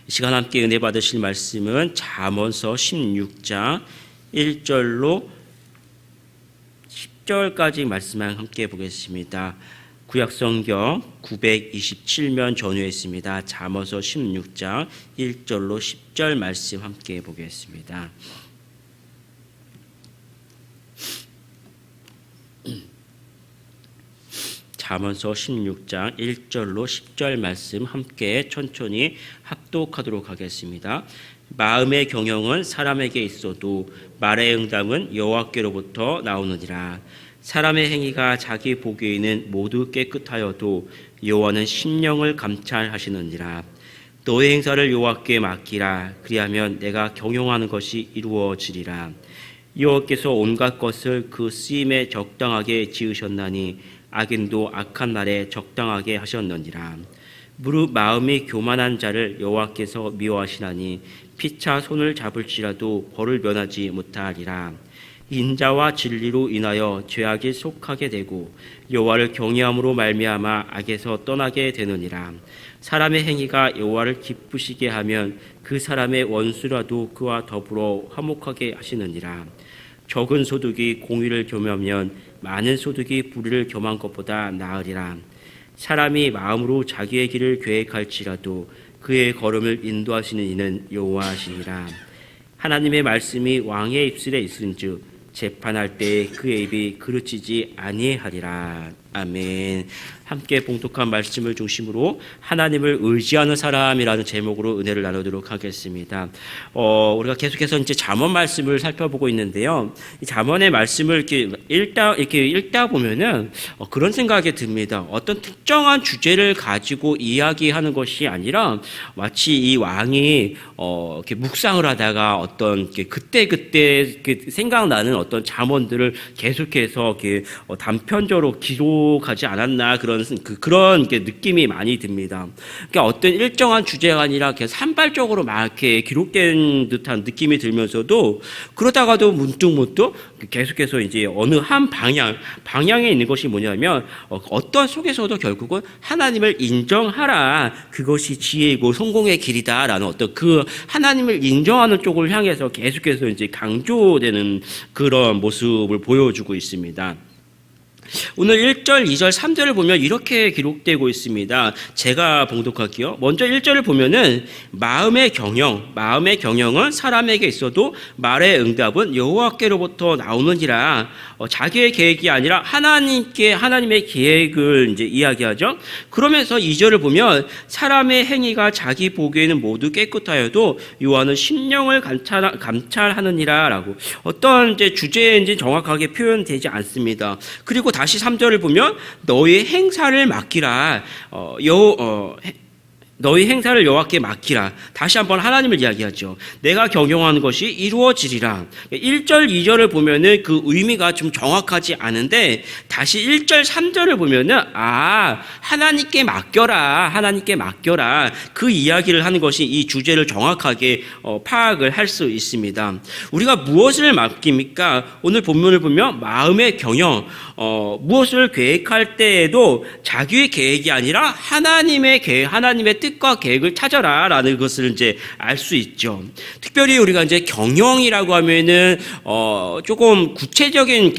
이 시간 함께 은혜 받으실 말씀은 잠언서 16장 1절로 10절까지 말씀을 함께 보겠습니다. 구약성경 927면 전후에 있습니다. 잠언서 16장 1절로 10절 말씀 함께 보겠습니다. 잠언서 16장 1절로 10절 말씀 함께 천천히 합독하도록 하겠습니다. 마음의 경영은 사람에게 있어도 말의 응답은 여호와께로부터 나오느니라. 사람의 행위가 자기 보기에는 모두 깨끗하여도 여호와는 심령을 감찰하시느니라. 너의 행사를 여호와께 맡기라. 그리하면 내가 경영하는 것이 이루어지리라. 여호와께서 온갖 것을 그 쓰임에 적당하게 지으셨나니 악인도 악한 날에 적당하게 하셨느니라. 무릇 마음이 교만한 자를 여호와께서 미워하시나니 피차 손을 잡을지라도 벌을 면하지 못하리라. 인자와 진리로 인하여 죄악이 속하게 되고 여호와를 경외함으로 말미암아 악에서 떠나게 되느니라. 사람의 행위가 여호와를 기쁘시게 하면 그 사람의 원수라도 그와 더불어 화목하게 하시느니라. 적은 소득이 공의를 겸하면 많은 소득이 불의를 겸한 것보다 나으리라. 사람이 마음으로 자기의 길을 계획할지라도 그의 걸음을 인도하시는 이는 여호와시니라. 하나님의 말씀이 왕의 입술에 있은즉 재판할 때에 그의 입이 그르치지 아니하리라. 아멘. 함께 봉독한 말씀을 중심으로 하나님을 의지하는 사람이라는 제목으로 은혜를 나누도록 하겠습니다. 우리가 계속해서 이제 잠언 말씀을 살펴보고 있는데요. 이 잠언의 말씀을 이렇게 읽다 보면은 그런 생각이 듭니다. 어떤 특정한 주제를 가지고 이야기하는 것이 아니라 마치 이 왕이 이렇게 묵상을 하다가 어떤 그때 생각나는 어떤 잠언들을 계속해서 이렇게 단편적으로 기록하지 않았나 그런 느낌이 많이 듭니다. 그러니까 어떤 일정한 주제가 아니라 이렇게 산발적으로 막 이렇게 기록된 듯한 느낌이 들면서도 그러다가도 문득 계속해서 이제 어느 한 방향에 있는 것이 뭐냐면 어떤 속에서도 결국은 하나님을 인정하라. 그것이 지혜이고 성공의 길이다라는 어떤 그 하나님을 인정하는 쪽을 향해서 계속해서 이제 강조되는 그런 모습을 보여주고 있습니다. 오늘 1절, 2절, 3절을 보면 이렇게 기록되고 있습니다. 제가 봉독할게요. 먼저 1절을 보면은 마음의 경영은 사람에게 있어도 말의 응답은 여호와께로부터 나오느니라. 자기의 계획이 아니라 하나님의 계획을 이제 이야기하죠. 그러면서 2절을 보면 사람의 행위가 자기 보기에는 모두 깨끗하여도 여호와는 심령을 감찰하느니라라고 어떤 이제 주제인지 정확하게 표현되지 않습니다. 그리고 다시 3절을 보면 너희 행사를 맡기라. 너희 행사를 여호와께 맡기라. 다시 한번 하나님을 이야기하죠. 내가 경영하는 것이 이루어지리라. 1절, 2절을 보면은 그 의미가 좀 정확하지 않은데 다시 1절, 3절을 보면은 하나님께 맡겨라. 그 이야기를 하는 것이 이 주제를 정확하게 파악을 할 수 있습니다. 우리가 무엇을 맡깁니까? 오늘 본문을 보면 마음의 경영, 무엇을 계획할 때에도 자기의 계획이 아니라 하나님의 뜻과 계획을 찾아라라는 것을 이제 알 수 있죠. 특별히 우리가 이제 경영이라고 하면은 조금 구체적인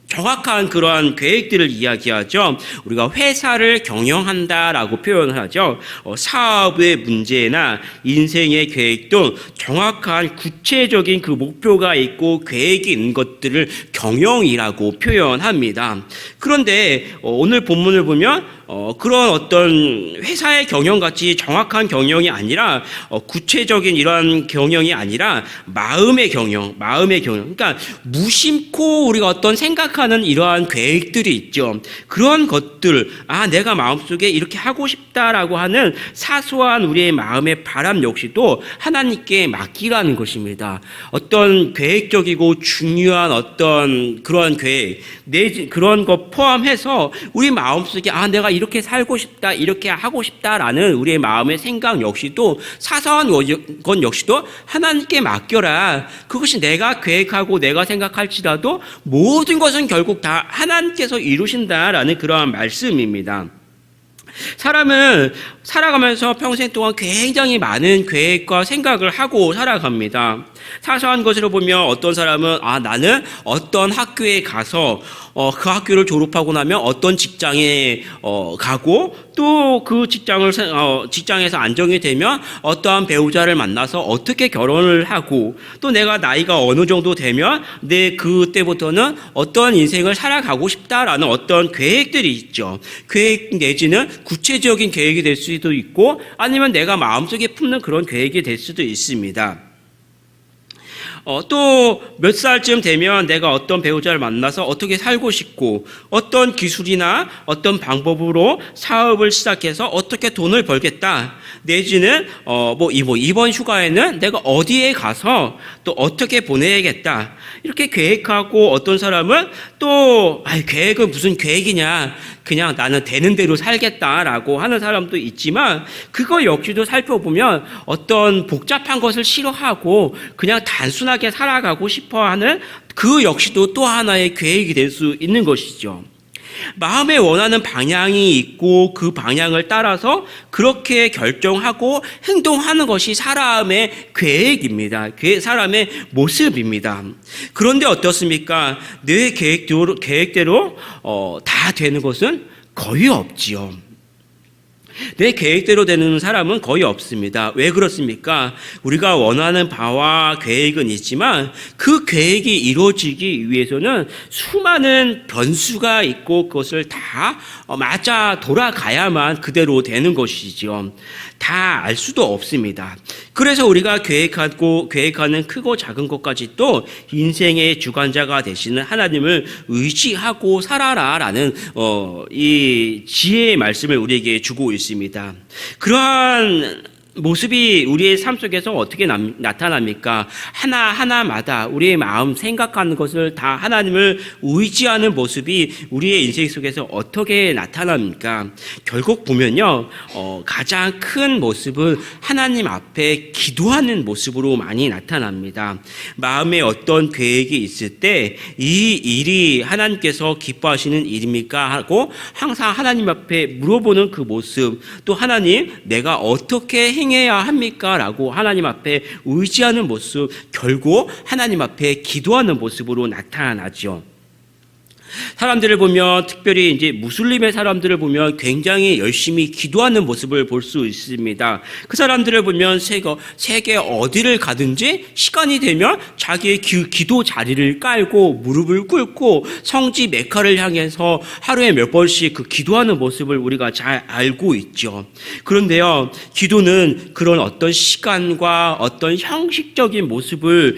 정확한 그러한 계획들을 이야기하죠. 우리가 회사를 경영한다라고 표현을 하죠. 사업의 문제나 인생의 계획 등 정확한 구체적인 그 목표가 있고 계획이 있는 것들을 경영이라고 표현합니다. 그런데 오늘 본문을 보면 그런 어떤 회사의 경영같이 정확한 경영이 아니라 구체적인 이러한 경영이 아니라 마음의 경영. 그러니까 무심코 우리가 어떤 생각하는 이러한 계획들이 있죠. 그런 것들, 내가 마음속에 이렇게 하고 싶다라고 하는 사소한 우리의 마음의 바람 역시도 하나님께 맡기라는 것입니다. 어떤 계획적이고 중요한 어떤 그러한 계획, 그런 것 포함해서 우리 마음속에 내가 이렇게 살고 싶다, 이렇게 하고 싶다라는 우리의 마음의 생각 역시도 사소한 것 역시도 하나님께 맡겨라. 그것이 내가 계획하고 내가 생각할지라도 모든 것은 결국 다 하나님께서 이루신다라는 그러한 말씀입니다. 사람은 살아가면서 평생 동안 굉장히 많은 계획과 생각을 하고 살아갑니다. 사소한 것으로 보면 어떤 사람은 나는 어떤 학교에 가서 그 학교를 졸업하고 나면 어떤 직장에 가고 또 그 직장에서 안정이 되면 어떠한 배우자를 만나서 어떻게 결혼을 하고 또 내가 나이가 어느 정도 되면 그때부터는 어떤 인생을 살아가고 싶다라는 어떤 계획들이 있죠. 계획 내지는 구체적인 계획이 될 수도 있고 아니면 내가 마음속에 품는 그런 계획이 될 수도 있습니다. 또 몇 살쯤 되면 내가 어떤 배우자를 만나서 어떻게 살고 싶고 어떤 기술이나 어떤 방법으로 사업을 시작해서 어떻게 돈을 벌겠다 내지는 이번 휴가에는 내가 어디에 가서 또 어떻게 보내야겠다 이렇게 계획하고 어떤 사람은 또 계획은 무슨 계획이냐 그냥 나는 되는 대로 살겠다라고 하는 사람도 있지만 그거 역시도 살펴보면 어떤 복잡한 것을 싫어하고 그냥 단순하게 살아가고 싶어하는 그 역시도 또 하나의 계획이 될 수 있는 것이죠. 마음에 원하는 방향이 있고 그 방향을 따라서 그렇게 결정하고 행동하는 것이 사람의 계획입니다. 사람의 모습입니다. 그런데 어떻습니까? 내 계획대로 다 되는 것은 거의 없지요. 내 계획대로 되는 사람은 거의 없습니다. 왜 그렇습니까? 우리가 원하는 바와 계획은 있지만 그 계획이 이루어지기 위해서는 수많은 변수가 있고 그것을 다 맞아 돌아가야만 그대로 되는 것이죠. 다 알 수도 없습니다. 그래서 우리가 계획하는 크고 작은 것까지 또 인생의 주관자가 되시는 하나님을 의지하고 살아라라는 이 지혜의 말씀을 우리에게 주고 있습니다. 그러한 모습이 우리의 삶 속에서 어떻게 나타납니까? 하나하나마다 우리의 마음 생각하는 것을 다 하나님을 의지하는 모습이 우리의 인생 속에서 어떻게 나타납니까? 결국 보면요, 가장 큰 모습은 하나님 앞에 기도하는 모습으로 많이 나타납니다. 마음에 어떤 계획이 있을 때 이 일이 하나님께서 기뻐하시는 일입니까? 하고 항상 하나님 앞에 물어보는 그 모습, 또 하나님 내가 어떻게 행해야 합니까? 라고 하나님 앞에 의지하는 모습, 결국 하나님 앞에 기도하는 모습으로 나타나죠. 사람들을 보면 특별히 이제 무슬림의 사람들을 보면 굉장히 열심히 기도하는 모습을 볼 수 있습니다. 그 사람들을 보면 세계 어디를 가든지 시간이 되면 자기의 기도 자리를 깔고 무릎을 꿇고 성지 메카를 향해서 하루에 몇 번씩 그 기도하는 모습을 우리가 잘 알고 있죠. 그런데요, 기도는 그런 어떤 시간과 어떤 형식적인 모습을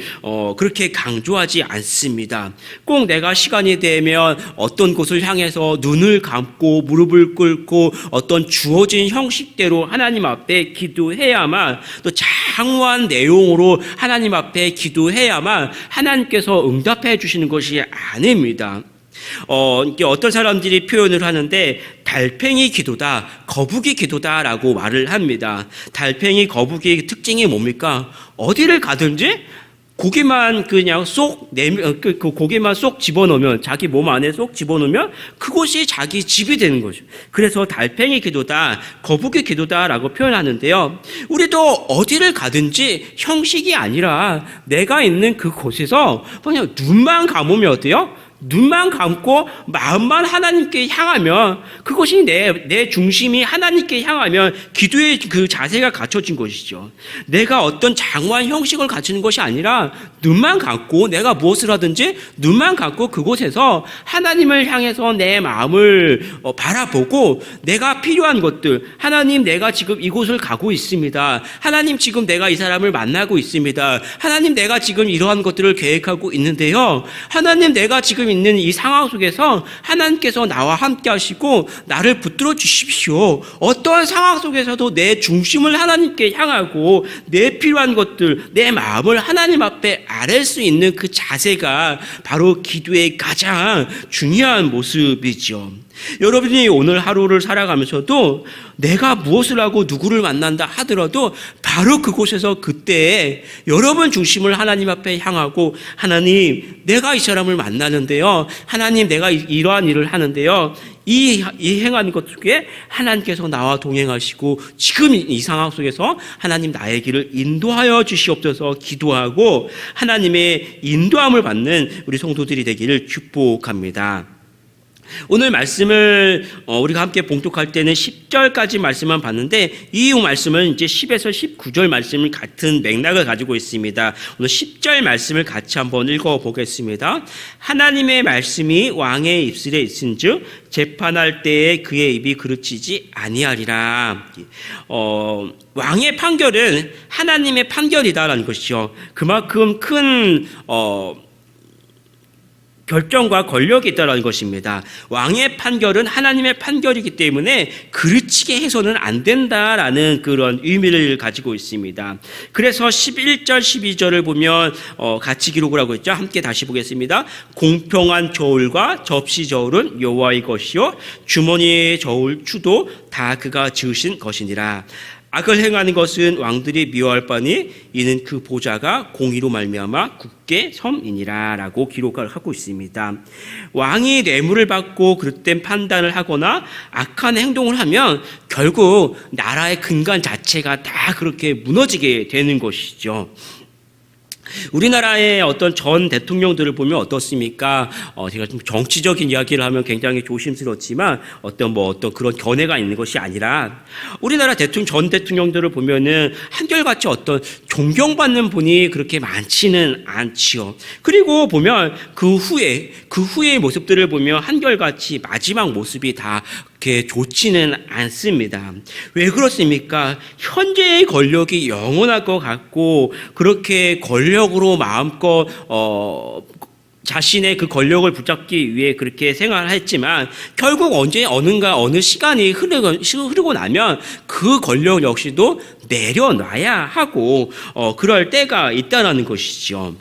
그렇게 강조하지 않습니다. 꼭 내가 시간이 되면 어떤 곳을 향해서 눈을 감고 무릎을 꿇고 어떤 주어진 형식대로 하나님 앞에 기도해야만, 또 장후한 내용으로 하나님 앞에 기도해야만 하나님께서 응답해 주시는 것이 아닙니다. 어떤 사람들이 표현을 하는데 달팽이 기도다, 거북이 기도다라고 말을 합니다. 달팽이, 거북이의 특징이 뭡니까? 어디를 가든지 고개만 그냥 고개만 쏙 집어넣으면, 자기 몸 안에 쏙 집어넣으면 그곳이 자기 집이 되는 거죠. 그래서 달팽이 기도다, 거북이 기도다라고 표현하는데요. 우리도 어디를 가든지 형식이 아니라 내가 있는 그곳에서 그냥 눈만 감으면 어때요? 눈만 감고 마음만 하나님께 향하면, 그것이 내 중심이 하나님께 향하면 기도의 그 자세가 갖춰진 것이죠. 내가 어떤 장황한 형식을 갖추는 것이 아니라 눈만 감고, 내가 무엇을 하든지 눈만 감고 그곳에서 하나님을 향해서 내 마음을 바라보고, 내가 필요한 것들, 하나님 내가 지금 이곳을 가고 있습니다. 하나님 지금 내가 이 사람을 만나고 있습니다. 하나님 내가 지금 이러한 것들을 계획하고 있는데요. 하나님 내가 지금 있는 이 상황 속에서 하나님께서 나와 함께 하시고 나를 붙들어 주십시오. 어떠한 상황 속에서도 내 중심을 하나님께 향하고 내 필요한 것들, 내 마음을 하나님 앞에 아뢰 수 있는 그 자세가 바로 기도의 가장 중요한 모습이죠. 여러분이 오늘 하루를 살아가면서도 내가 무엇을 하고 누구를 만난다 하더라도 바로 그곳에서 그때 여러분 중심을 하나님 앞에 향하고, 하나님 내가 이 사람을 만나는데요, 하나님 내가 이러한 일을 하는데요, 이 행하는 것 속에 하나님께서 나와 동행하시고 지금 이 상황 속에서 하나님 나의 길을 인도하여 주시옵소서 기도하고 하나님의 인도함을 받는 우리 성도들이 되기를 축복합니다. 오늘 말씀을 우리가 함께 봉독할 때는 10절까지 말씀만 봤는데, 이 말씀은 이제 10에서 19절 말씀을 같은 맥락을 가지고 있습니다. 오늘 10절 말씀을 같이 한번 읽어보겠습니다. 하나님의 말씀이 왕의 입술에 있은즉 재판할 때에 그의 입이 그르치지 아니하리라. 왕의 판결은 하나님의 판결이다라는 것이죠. 그만큼 큰 결정과 권력이 있다는 것입니다. 왕의 판결은 하나님의 판결이기 때문에 그르치게 해서는 안 된다라는 그런 의미를 가지고 있습니다. 그래서 11절 12절을 보면 같이 기록을 하고 있죠. 함께 다시 보겠습니다. 공평한 저울과 접시 저울은 여호와의 것이요 주머니의 저울 추도 다 그가 지으신 것이니라. 악을 행하는 것은 왕들이 미워할 바니 이는 그 보좌가 공의로 말미암아 굳게 섬이니라 라고 기록을 하고 있습니다. 왕이 뇌물을 받고 그릇된 판단을 하거나 악한 행동을 하면 결국 나라의 근간 자체가 다 그렇게 무너지게 되는 것이죠. 우리나라의 어떤 전 대통령들을 보면 어떻습니까? 제가 좀 정치적인 이야기를 하면 굉장히 조심스럽지만 어떤 그런 견해가 있는 것이 아니라, 우리나라 전 대통령들을 보면은 한결같이 어떤 존경받는 분이 그렇게 많지는 않지요. 그리고 보면 그 후의 모습들을 보면 한결같이 마지막 모습이 다 그렇게 좋지는 않습니다. 왜 그렇습니까? 현재의 권력이 영원할 것 같고 그렇게 권력으로 마음껏 자신의 그 권력을 붙잡기 위해 그렇게 생활을 했지만 결국 어느 시간이 흐르고 나면 그 권력 역시도 내려놔야 하고 그럴 때가 있다는 것이죠.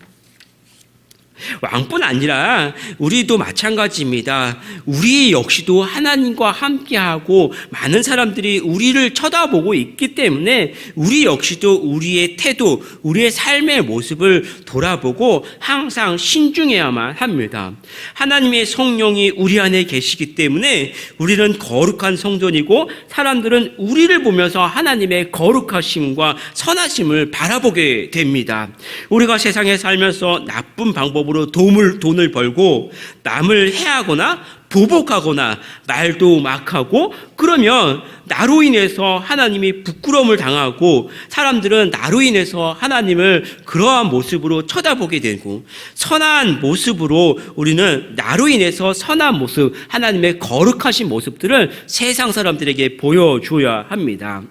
왕뿐 아니라 우리도 마찬가지입니다. 우리 역시도 하나님과 함께하고 많은 사람들이 우리를 쳐다보고 있기 때문에 우리 역시도 우리의 태도, 우리의 삶의 모습을 돌아보고 항상 신중해야만 합니다. 하나님의 성령이 우리 안에 계시기 때문에 우리는 거룩한 성전이고 사람들은 우리를 보면서 하나님의 거룩하심과 선하심을 바라보게 됩니다. 우리가 세상에 살면서 나쁜 방법으로 돈을 벌고 남을 해하거나 보복하거나 말도 막하고 그러면 나로 인해서 하나님이 부끄러움을 당하고 사람들은 나로 인해서 하나님을 그러한 모습으로 쳐다보게 되고, 선한 모습으로 우리는 나로 인해서 선한 모습, 하나님의 거룩하신 모습들을 세상 사람들에게 보여줘야 합니다.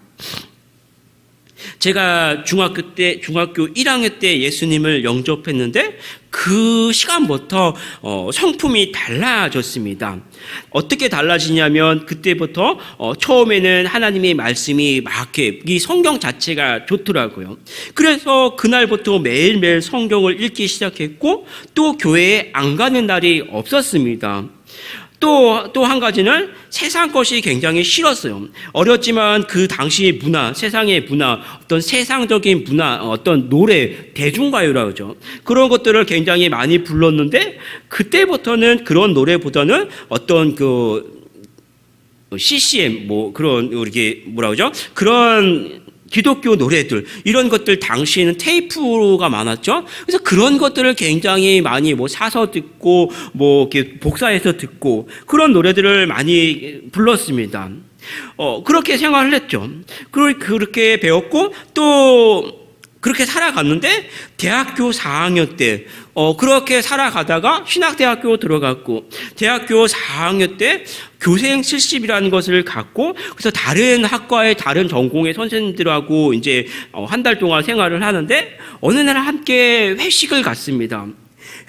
제가 중학교 1학년 때 예수님을 영접했는데 그 시간부터 성품이 달라졌습니다. 어떻게 달라지냐면 그때부터 처음에는 하나님의 말씀이 막 이 성경 자체가 좋더라고요. 그래서 그날부터 매일매일 성경을 읽기 시작했고 또 교회에 안 가는 날이 없었습니다. 또 한 가지는 세상 것이 굉장히 싫었어요. 어렸지만 그 당시 문화, 세상의 문화, 어떤 세상적인 문화, 어떤 노래, 대중가요라고 하죠. 그런 것들을 굉장히 많이 불렀는데 그때부터는 그런 노래보다는 어떤 CCM 그런 이게 뭐라고 하죠? 그런 기독교 노래들, 이런 것들 당시에는 테이프가 많았죠. 그래서 그런 것들을 굉장히 많이 사서 듣고 이렇게 복사해서 듣고 그런 노래들을 많이 불렀습니다. 그렇게 생활을 했죠. 그렇게 배웠고 또 그렇게 살아갔는데 대학교 4학년 때 그렇게 살아가다가 신학대학교 들어갔고 대학교 4학년 때 교생 70이라는 것을 갖고 그래서 다른 학과의 다른 전공의 선생님들하고 이제 한 달 동안 생활을 하는데 어느 날 함께 회식을 갔습니다.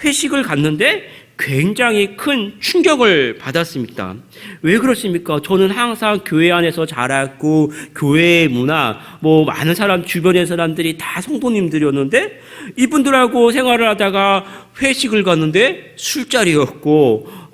회식을 갔는데 굉장히 큰 충격을 받았습니다. 왜 그렇습니까? 저는 항상 교회 안에서 자랐고 교회의 문화, 많은 사람 주변의 사람들이 다 성도님들이었는데 이분들하고 생활을 하다가 회식을 갔는데 술자리였고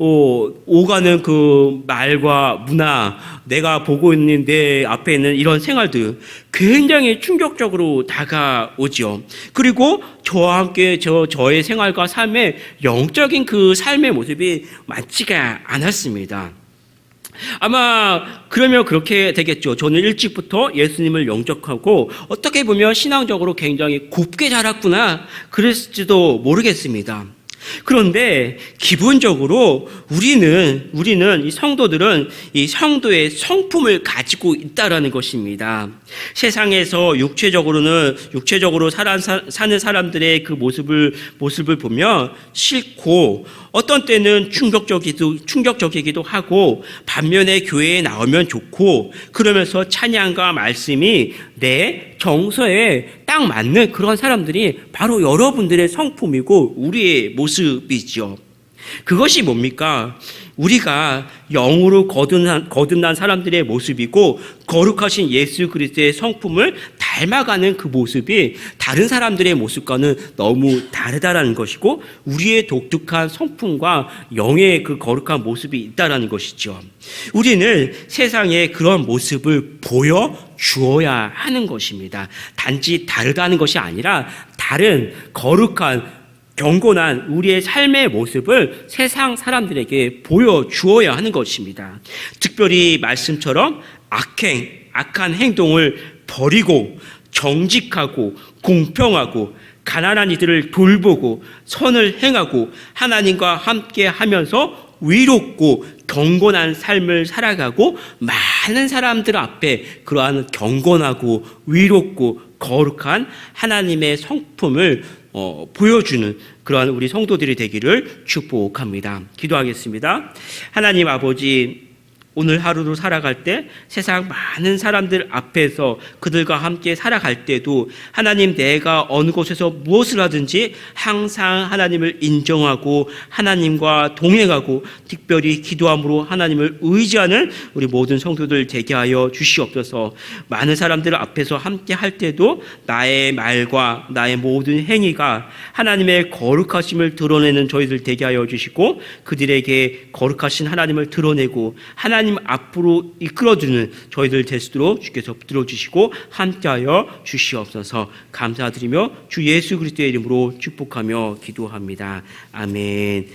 오가는 그 말과 문화, 내가 보고 있는 내 앞에 있는 이런 생활들 굉장히 충격적으로 다가오죠. 그리고 저와 함께 저의 생활과 삶의 영적인 그 삶의 모습이 맞지가 않았습니다. 아마 그러면 그렇게 되겠죠. 저는 일찍부터 예수님을 영접하고 어떻게 보면 신앙적으로 굉장히 곱게 자랐구나 그랬을지도 모르겠습니다. 그런데 기본적으로 우리는 이 성도들은 이 성도의 성품을 가지고 있다라는 것입니다. 세상에서 육체적으로 사는 사람들의 그 모습을 보면 싫고 어떤 때는 충격적이기도 하고 반면에 교회에 나오면 좋고 그러면서 찬양과 말씀이 내 정서에 딱 맞는 그런 사람들이 바로 여러분들의 성품이고 우리의 모습이죠. 그것이 뭡니까? 우리가 영으로 거듭난 사람들의 모습이고 거룩하신 예수 그리스도의 성품을 닮아가는 그 모습이 다른 사람들의 모습과는 너무 다르다라는 것이고 우리의 독특한 성품과 영의 그 거룩한 모습이 있다라는 것이죠. 우리는 세상에 그런 모습을 보여주어야 하는 것입니다. 단지 다르다는 것이 아니라 다른 거룩한 경건한 우리의 삶의 모습을 세상 사람들에게 보여주어야 하는 것입니다. 특별히 말씀처럼 악한 행동을 버리고 정직하고 공평하고 가난한 이들을 돌보고 선을 행하고 하나님과 함께 하면서 위롭고 경건한 삶을 살아가고 많은 사람들 앞에 그러한 경건하고 위롭고 거룩한 하나님의 성품을 보여주는 그러한 우리 성도들이 되기를 축복합니다. 기도하겠습니다. 하나님 아버지, 오늘 하루도 살아갈 때 세상 많은 사람들 앞에서 그들과 함께 살아갈 때도 하나님 내가 어느 곳에서 무엇을 하든지 항상 하나님을 인정하고 하나님과 동행하고 특별히 기도함으로 하나님을 의지하는 우리 모든 성도들 되게 하여 주시옵소서. 많은 사람들 앞에서 함께 할 때도 나의 말과 나의 모든 행위가 하나님의 거룩하심을 드러내는 저희들 되게 하여 주시고 그들에게 거룩하신 하나님을 드러내고 하나님 앞으로 이끌어주는 저희들 될 수 있도록 주께서 붙들어 주시고 함께하여 주시옵소서. 감사드리며 주 예수 그리스도의 이름으로 축복하며 기도합니다. 아멘.